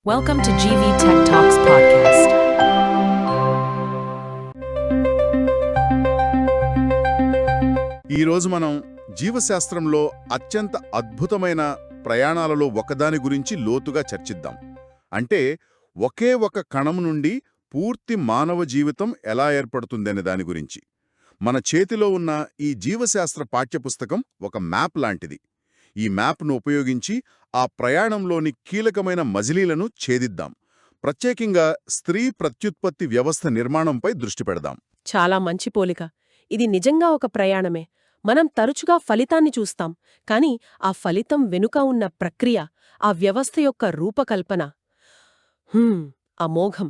Welcome to GV Tech Talks podcast. ఈరోజు మనం జీవశాస్త్రంలో అత్యంత అద్భుతమైన ప్రయాణాలలో ఒకదాని గురించి లోతుగా చర్చిద్దాం. అంటే ఒకే ఒక కణం నుండి పూర్తి మానవ జీవితం ఎలా ఏర్పడుతుందనే దాని గురించి. మన చేతిలో ఉన్న ఈ జీవశాస్త్ర పాఠ్యపుస్తకం ఒక మ్యాప్ లాంటిది. ఈ మ్యాప్ను ఉపయోగించి ఆ ప్రయాణంలోని కీలకమైన మజిలీలను ఛేదిద్దాం. ప్రత్యేకంగా స్త్రీ ప్రత్యుత్పత్తి వ్యవస్థ నిర్మాణంపై దృష్టి పెడదాం. చాలా మంచి పోలిక. ఇది నిజంగా ఒక ప్రయాణమే. మనం తరచుగా ఫలితాన్ని చూస్తాం, కానీ ఆ ఫలితం వెనుక ఉన్న ప్రక్రియ, ఆ వ్యవస్థ యొక్క రూపకల్పన అమోఘం.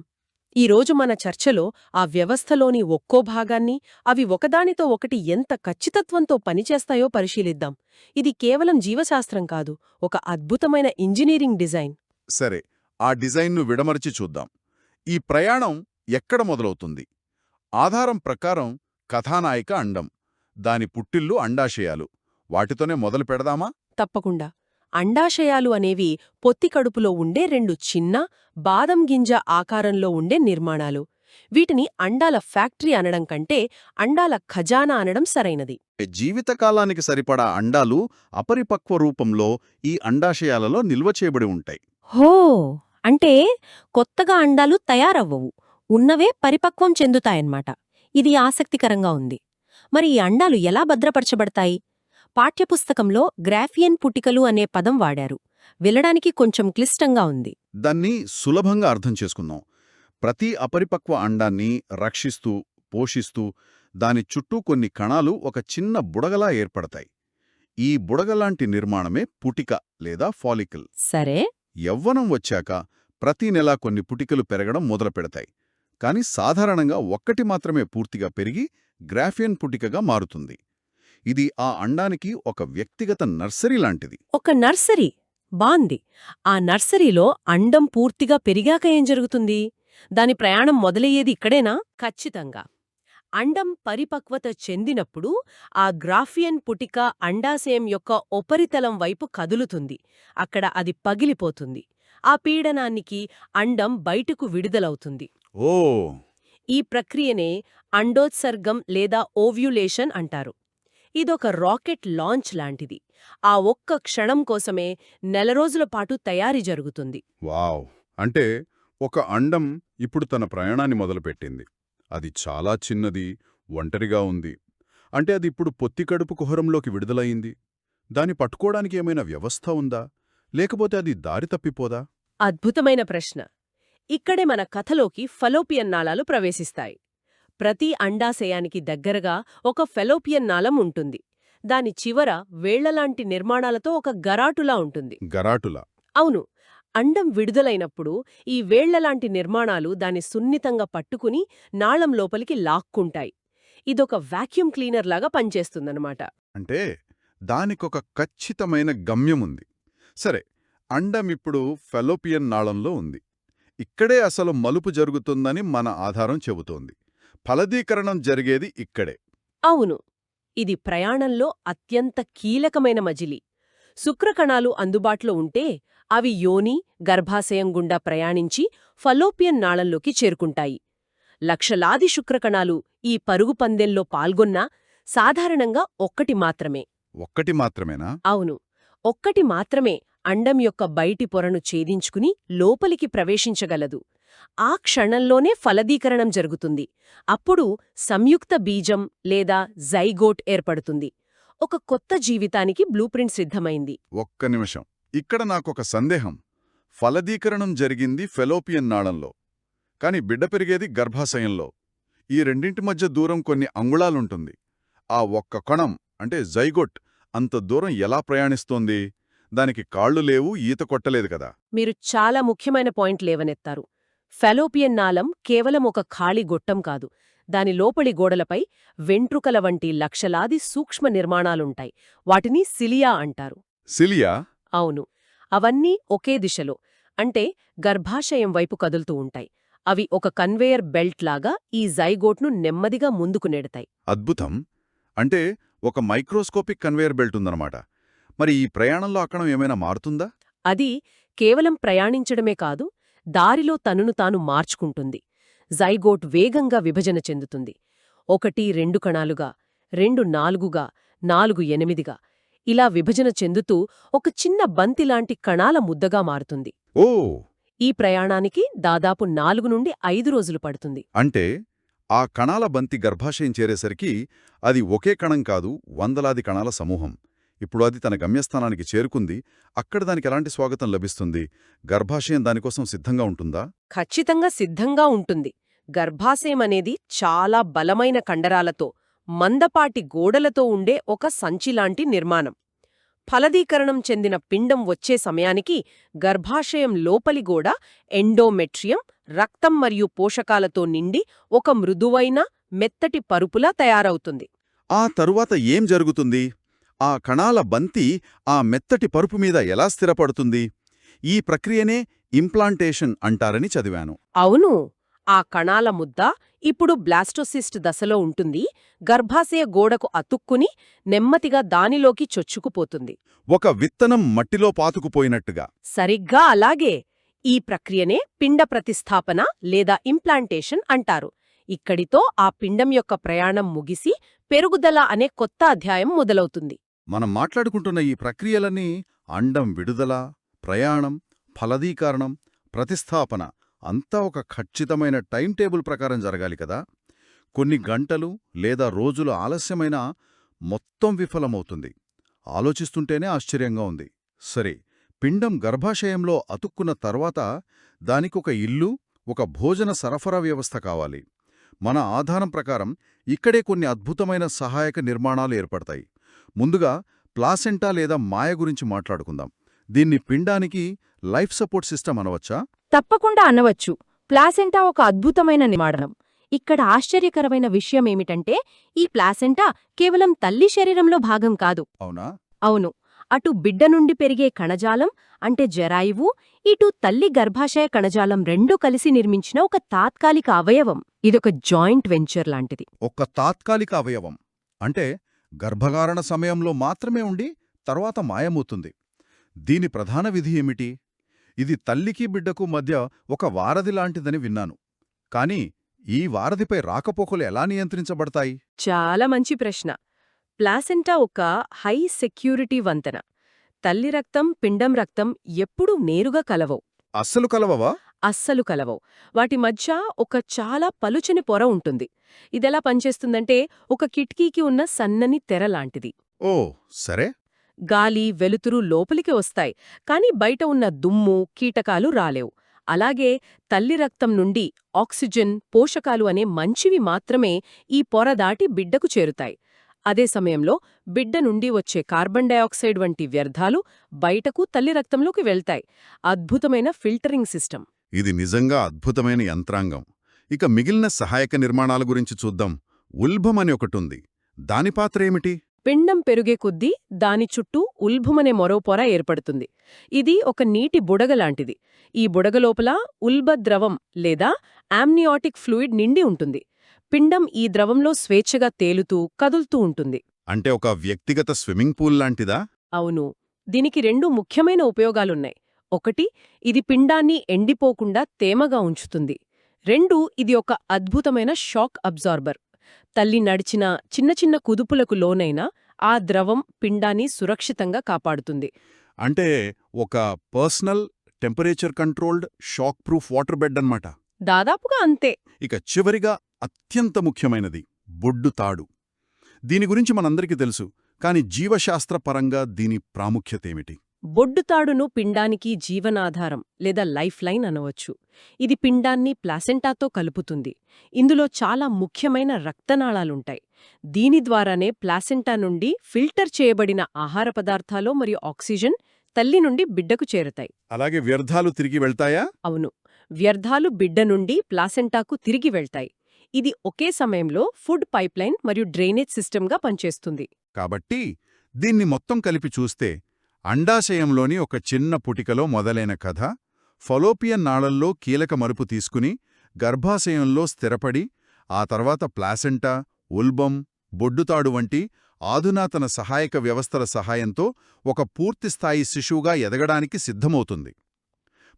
ఈరోజు మన చర్చలో ఆ వ్యవస్థలోని ఒక్కో భాగాన్ని, అవి ఒకదానితో ఒకటి ఎంత ఖచ్చితత్వంతో పనిచేస్తాయో పరిశీలిద్దాం. ఇది కేవలం జీవశాస్త్రం కాదు, ఒక అద్భుతమైన ఇంజనీరింగ్ డిజైన్. సరే, ఆ డిజైన్ను విడమర్చి చూద్దాం. ఈ ప్రయాణం ఎక్కడ మొదలవుతుంది? ఆధారం ప్రకారం కథానాయిక అండం, దాని పుట్టిల్లు అండాశయాలు. వాటితోనే మొదలు పెడదామా? తప్పకుండా. అండాశయాలు అనేవి పొత్తికడుపులో ఉండే రెండు చిన్న, బాదం గింజ ఆకారంలో ఉండే నిర్మాణాలు. వీటిని అండాల ఫ్యాక్టరీ అనడం కంటే అండాల ఖజానా అనడం సరైనది. జీవితకాలానికి సరిపడా అండాలు అపరిపక్వ రూపంలో ఈ అండాశయాలలో నిల్వ చేయబడి ఉంటాయి. హో! అంటే కొత్తగా అండాలు తయారవ్వవు, ఉన్నవే పరిపక్వం చెందుతాయన్నమాట. ఇది ఆసక్తికరంగా ఉంది. మరి ఈ అండాలు ఎలా భద్రపరచబడతాయి? పాఠ్యపుస్తకంలో గ్రాఫియన్ పుటికలు అనే పదం వాడారు. వినడానికి కొంచెం క్లిష్టంగా ఉంది. దాన్ని సులభంగా అర్థం చేసుకుందాం. ప్రతి అపరిపక్వ అండాన్ని రక్షిస్తూ, పోషిస్తూ, దాని చుట్టూ కొన్ని కణాలు ఒక చిన్న బుడగలా ఏర్పడతాయి. ఈ బుడగలాంటి నిర్మాణమే పుటిక లేదా ఫాలికల్. సరే. యవ్వనం వచ్చాక ప్రతి నెలా కొన్ని పుటికలు పెరగడం మొదలుపెడతాయి. కాని సాధారణంగా ఒక్కటి మాత్రమే పూర్తిగా పెరిగి గ్రాఫియన్ పుటికగా మారుతుంది. ఇది ఆ అండానికి ఒక వ్యక్తిగత నర్సరీ లాంటిది. ఒక నర్సరీ బాంది. ఆ నర్సరీలో అండం పూర్తిగా పెరిగాక ఏం జరుగుతుంది? దాని ప్రయాణం మొదలయ్యేది ఇక్కడేనా? ఖచ్చితంగా. అండం పరిపక్వత చెందినప్పుడు ఆ గ్రాఫియన్ పుటిక అండాశయం యొక్క ఉపరితలం వైపు కదులుతుంది. అక్కడ అది పగిలిపోతుంది. ఆ పీడనానికి అండం బయటకు విడుదలవుతుంది. ఓ! ఈ ప్రక్రియనే అండోత్సర్గం లేదా ఓవ్యులేషన్ అంటారు. ఇదొక రాకెట్ లాంచ్ లాంటిది. ఆ ఒక్క క్షణం కోసమే నెల రోజుల పాటు తయారీ జరుగుతుంది. వావ్! అంటే ఒక అండం ఇప్పుడు తన ప్రయాణాన్ని మొదలుపెట్టింది. అది చాలా చిన్నది, ఒంటరిగా ఉంది. అంటే అది ఇప్పుడు పొత్తికడుపు కుహరంలోకి విడుదలయింది. దాన్ని పట్టుకోవడానికి ఏమైనా వ్యవస్థ ఉందా? లేకపోతే అది దారి తప్పిపోదా? అద్భుతమైన ప్రశ్న. ఇక్కడే మన కథలోకి ఫలోపియన్ నాళాలు ప్రవేశిస్తాయి. ప్రతి అండాశయానికి దగ్గరగా ఒక ఫెలోపియన్ నాళం ఉంటుంది. దాని చివర వేళ్లలాంటి నిర్మాణాలతో ఒక గరాటులా ఉంటుంది. గరాటులా? అవును. అండం విడుదలైనప్పుడు ఈ వేళ్లలాంటి నిర్మాణాలు దాన్ని సున్నితంగా పట్టుకుని నాళం లోపలికి లాక్కుంటాయి. ఇదొక వాక్యూమ్ క్లీనర్ లాగా పనిచేస్తుందన్నమాట. అంటే దానికొక ఖచ్చితమైన గమ్యముంది. సరే, అండం ఇప్పుడు ఫెలోపియన్ నాళంలో ఉంది. ఇక్కడే అసలు మలుపు జరుగుతుందని మన ఆధారం చెబుతోంది. ఫలదీకరణం జరిగేది ఇక్కడే. అవును. ఇది ప్రయాణంలో అత్యంత కీలకమైన మజిలీ. శుక్రకణాలు అందుబాటులో ఉంటే అవి యోని, గర్భాశయం గుండా ప్రయాణించి ఫలోపియన్ నాళంలోకి చేరుకుంటాయి. లక్షలాది శుక్రకణాలు ఈ పరుగు పందెంలో పాల్గొన్నా సాధారణంగా ఒక్కటి మాత్రమే. ఒక్కటి మాత్రమేనా? అవును. ఒక్కటి మాత్రమే అండం యొక్క బయటి పొరను ఛేదించుకుని లోపలికి ప్రవేశించగలదు. ఆ క్షణంలోనే ఫలదీకరణం జరుగుతుంది. అప్పుడు సంయుక్త బీజం లేదా జైగోట్ ఏర్పడుతుంది. ఒక కొత్త జీవితానికి బ్లూప్రింట్ సిద్ధమైంది. ఒక్క నిమిషం. ఇక్కడ నాకొక సందేహం. ఫలదీకరణం జరిగింది ఫెలోపియన్ నాళంలో, కాని బిడ్డ పెరిగేది గర్భాశయంలో. ఈ రెండింటి మధ్య దూరం కొన్ని అంగుళాలుంటుంది. ఆ ఒక్క కణం అంటే జైగోట్ అంత దూరం ఎలా ప్రయాణిస్తోంది? దానికి కాళ్లు లేవు, ఈత కొట్టలేదు కదా. మీరు చాలా ముఖ్యమైన పాయింట్ లేవనెత్తారు. ఫెలోపియన్ నాళం కేవలం ఒక ఖాళీ గొట్టం కాదు. దాని లోపలి గోడలపై వెంట్రుకల వంటి లక్షలాది సూక్ష్మ నిర్మాణాలుంటాయి. వాటిని సిలియా అంటారు. సిలియా? అవును. అవన్నీ ఒకే దిశలో, అంటే గర్భాశయం వైపు కదులుతూ ఉంటాయి. అవి ఒక కన్వేయర్ బెల్ట్ లాగా ఈ జైగోట్ను నెమ్మదిగా ముందుకు నెడతాయి. అద్భుతం. అంటే ఒక మైక్రోస్కోపిక్ కన్వేయర్ బెల్ట్ ఉందన్నమాట. మరి ఈ ప్రయాణంలో అక్కడం ఏమైనా మారుతుందా? అది కేవలం ప్రయాణించడమే కాదు, దారిలో తనను తాను మార్చుకుంటుంది. జైగోట్ వేగంగా విభజన చెందుతుంది. 1 2 కణాలుగా, 2 4గా, 4 8గా ఇలా విభజన చెందుతూ ఒక చిన్న బంతిలాంటి కణాల ముద్దగా మారుతుంది. ఓ ఈ ప్రయాణానికి దాదాపు 4 నుండి 5 రోజులు పడుతుంది. అంటే ఆ కణాల బంతి గర్భాశయం చేరేసరికి అది ఒకే కణం కాదు, వందలాది కణాల సమూహం. ఇప్పుడు అది తన గమ్యస్థానానికి చేరుకుంది. అక్కడ దానికి ఎలాంటి స్వాగతం లభిస్తుంది? గర్భాశయం దానికోసం సిద్ధంగా ఉంటుందా? ఖచ్చితంగా సిద్ధంగా ఉంటుంది. గర్భాశయమనేది చాలా బలమైన కండరాలతో, మందపాటి గోడలతో ఉండే ఒక సంచిలాంటి నిర్మాణం. ఫలదీకరణం చెందిన పిండం వచ్చే సమయానికి గర్భాశయం లోపలి గోడ ఎండోమెట్రియం, రక్తం మరియు పోషకాలతో నిండి ఒక మృదువైన, మెత్తటి పరుపులా తయారవుతుంది. ఆ తరువాత ఏం జరుగుతుంది? ఆ కణాల బంతి ఆ మెత్తటి పరుపు మీద ఎలా స్థిరపడుతుంది? ఈ ప్రక్రియనే ఇంప్లాంటేషన్ అంటారని చదివాను. అవును, ఆ కణాల ముద్ద ఇప్పుడు బ్లాస్టోసిస్ట్ దశలో ఉంటుంది. గర్భాశయ గోడకు అతుక్కుని నెమ్మదిగా దానిలోకి చొచ్చుకుపోతుంది. ఒక విత్తనం మట్టిలో పాతుకుపోయినట్టుగా. సరిగ్గా అలాగే. ఈ ప్రక్రియనే పిండ ప్రతిస్థాపన లేదా ఇంప్లాంటేషన్ అంటారు. ఇక్కడితో ఆ పిండం యొక్క ప్రయాణం ముగిసి పెరుగుదల అనే కొత్త అధ్యాయం మొదలవుతుంది. మనం మాట్లాడుకుంటున్న ఈ ప్రక్రియలన్నీ అండం విడుదల, ప్రయాణం, ఫలదీకరణం, ప్రతిస్థాపన అంతా ఒక ఖచ్చితమైన టైం టేబుల్ ప్రకారం జరగాలి కదా. కొన్ని గంటలు లేదా రోజులు ఆలస్యమైనా మొత్తం విఫలమవుతుంది. ఆలోచిస్తుంటేనే ఆశ్చర్యంగా ఉంది. సరే, పిండం గర్భాశయంలో అతుక్కున్న తర్వాత దానికొక ఇల్లు, ఒక భోజన సరఫరా వ్యవస్థ కావాలి. మన ఆధారం ప్రకారం ఇక్కడే కొన్ని అద్భుతమైన సహాయక నిర్మాణాలు ఏర్పడతాయి. ముందుగా ప్లాసెంటా లేదా మాయ గురించి మాట్లాడుకుందాం. దీన్ని పిండానికి లైఫ్ సపోర్ట్ సిస్టమ్ అనవచ్చా? తప్పకుండా అనవచ్చు. ప్లాసెంటా ఒక అద్భుతమైన నిర్మాణం. ఇక్కడ ఆశ్చర్యకరమైన విషయమేమిటంటే ఈ ప్లాసెంటా కేవలం తల్లి శరీరంలో భాగం కాదు. అవునా? అవును, అటు బిడ్డ నుండి పెరిగే కణజాలం అంటే జరాయువు, ఇటు తల్లి గర్భాశయ కణజాలం రెండూ కలిసి నిర్మించిన ఒక తాత్కాలిక అవయవం. ఇదొక జాయింట్ వెంచర్ లాంటిది. ఒక తాత్కాలిక అవయవం అంటే గర్భధారణ సమయంలో మాత్రమే ఉండి తర్వాత మాయమవుతుంది. దీని ప్రధాన విధి ఏమిటి? ఇది తల్లికి బిడ్డకు మధ్య ఒక వారధి లాంటిదని విన్నాను. కాని ఈ వారధిపై రాకపోకలు ఎలా నియంత్రించబడతాయి? చాలా మంచి ప్రశ్న. ప్లాసెంటా ఒక హై సెక్యూరిటీ వంతెన. తల్లి రక్తం, పిండం రక్తం ఎప్పుడూ నేరుగా కలవవు. అస్సలు కలవవా? అస్సలు కలవవు. వాటి మధ్య ఒక చాలా పలుచని పొర ఉంటుంది. ఇదెలా పనిచేస్తుందంటే ఒక కిటికీకి ఉన్న సన్నని తెర లాంటిది. ఓ సరే. గాలి, వెలుతురు లోపలికి వస్తాయి, కాని బయట ఉన్న దుమ్ము, కీటకాలు రాలేవు. అలాగే తల్లి రక్తం నుండి ఆక్సిజన్, పోషకాలు అనే మంచివి మాత్రమే ఈ పొర దాటి బిడ్డకు చేరుతాయి. అదే సమయంలో బిడ్డ నుండి వచ్చే కార్బన్ డయాక్సైడ్ వంటి వ్యర్థాలు బయటకు తల్లి రక్తంలోకి వెళ్తాయి. అద్భుతమైన ఫిల్టరింగ్ సిస్టమ్. ఇది నిజంగా అద్భుతమైన యంత్రాంగం. ఇక మిగిలిన సహాయక నిర్మాణాల గురించి చూద్దాం. ఉల్బం అని ఒకటుంది. దాని పాత్ర ఏమిటి? పిండం పెరుగే కొద్దీ దాని చుట్టూ ఉల్బుమనే మరో పొర ఏర్పడుతుంది. ఇది ఒక నీటి బుడగలాంటిది. ఈ బుడగ లోపల ఉల్బ ద్రవం లేదా ఆమ్నియాటిక్ ఫ్లూయిడ్ నిండి ఉంటుంది. పిండం ఈ ద్రవంలో స్వేచ్ఛగా తేలుతూ, కదులుతూ ఉంటుంది. అంటే ఒక వ్యక్తిగత స్విమ్మింగ్ పూల్ లాంటిదా? అవును, దీనికి 2 ముఖ్యమైన ఉపయోగాలున్నాయి. 1, ఇది పిండాన్ని ఎండిపోకుండా తేమగా ఉంచుతుంది. 2, ఇది ఒక అద్భుతమైన షాక్ అబ్జార్బర్. తల్లి నడిచిన చిన్న చిన్న కుదుపులకు లోనైనా ఆ ద్రవం పిండాన్ని సురక్షితంగా కాపాడుతుంది. అంటే ఒక personal temperature controlled shock proof water bed అన్నమాట. దాదాపుగా అంతే. ఇక చివరిగా అత్యంత ముఖ్యమైనది బొడ్డు తాడు. దీని గురించి మనందరికీ తెలుసు, కాని జీవశాస్త్రపరంగా దీని ప్రాముఖ్యతేమిటి? బొడ్డుతాడును పిండానికి జీవనాధారం లేదా లైఫ్ లైన్ అనవచ్చు. ఇది పిండాన్ని ప్లాసెంటాతో కలుపుతుంది. ఇందులో చాలా ముఖ్యమైన రక్తనాళాలుంటాయి. దీని ద్వారానే ప్లాసెంటా నుండి ఫిల్టర్ చేయబడిన ఆహార పదార్థాలు మరియు ఆక్సిజన్ తల్లి నుండి బిడ్డకు చేరుతాయి. అలాగే వ్యర్థాలు తిరిగి వెళ్తాయా? అవును, వ్యర్థాలు బిడ్డ నుండి ప్లాసెంటాకు తిరిగి వెళ్తాయి. ఇది ఒకే సమయంలో ఫుడ్ పైప్లైన్ మరియు డ్రైనేజ్ సిస్టమ్గా పనిచేస్తుంది. కాబట్టి దీన్ని మొత్తం కలిపి చూస్తే అండాశయంలోని ఒక చిన్న పుటికలో మొదలైన కథ ఫలోపియన్ నాళల్లో కీలక మలుపు తీసుకుని గర్భాశయంలో స్థిరపడి ఆ తర్వాత ప్లాసెంటా, ఉల్బం, బొడ్డుతాడు వంటి ఆధునాతన సహాయక వ్యవస్థల సహాయంతో ఒక పూర్తిస్థాయి శిశువుగా ఎదగడానికి సిద్ధమవుతుంది.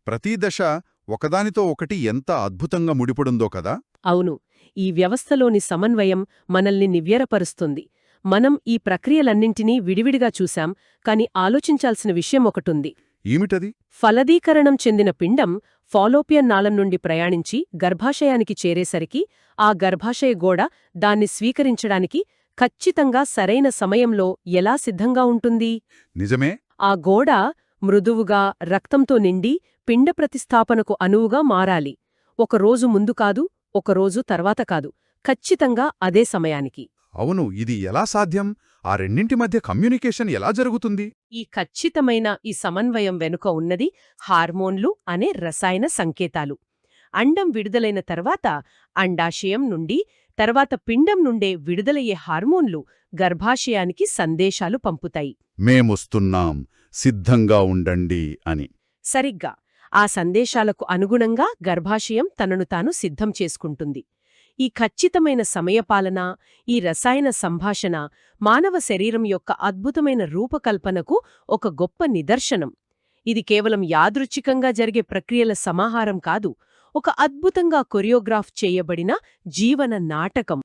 ప్రతి దశ ఒకదానితో ఒకటి ఎంత అద్భుతంగా ముడిపడుందో కదా. అవును, ఈ వ్యవస్థలోని సమన్వయం మనల్ని నివ్వెరపరుస్తుంది. మనం ఈ ప్రక్రియలన్నింటినీ విడివిడిగా చూశాం, కాని ఆలోచించాల్సిన విషయం ఒకటుంది. ఏమిటది? ఫలదీకరణం చెందిన పిండం ఫాలోపియన్ నాళం నుండి ప్రయాణించి గర్భాశయానికి చేరేసరికి ఆ గర్భాశయ గోడ దాన్ని స్వీకరించడానికి ఖచ్చితంగా సరైన సమయంలో ఎలా సిద్ధంగా ఉంటుంది? నిజమే. ఆ గోడ మృదువుగా, రక్తంతో నిండి పిండ ప్రతిస్థాపనకు అనువుగా మారాలి. ఒకరోజు ముందు కాదు, ఒకరోజు తర్వాత కాదు, ఖచ్చితంగా అదే సమయానికి. అవును, ఇది ఎలా సాధ్యం? ఆ రెండింటి మధ్య కమ్యూనికేషన్ ఎలా జరుగుతుంది? ఈ ఖచ్చితమైన ఈ సమన్వయం వెనుక ఉన్నది హార్మోన్లు అనే రసాయన సంకేతాలు. అండం విడుదలైన తర్వాత అండాశయం నుండి, తర్వాత పిండం నుండే విడుదలయ్యే హార్మోన్లు గర్భాశయానికి సందేశాలు పంపుతాయి. మేమొస్తున్నాం, సిద్ధంగా ఉండండి అని. సరిగ్గా ఆ సందేశాలకు అనుగుణంగా గర్భాశయం తనను తాను సిద్ధం చేసుకుంటుంది. ఈ ఖచ్చితమైన సమయపాలన, ఈ రసాయన సంభాషణ మానవ శరీరం యొక్క అద్భుతమైన రూపకల్పనకు ఒక గొప్ప నిదర్శనం. ఇది కేవలం యాదృచ్ఛికంగా జరిగే ప్రక్రియల సమాహారం కాదు, ఒక అద్భుతంగా కొరియోగ్రాఫ్ చేయబడిన జీవన నాటకం.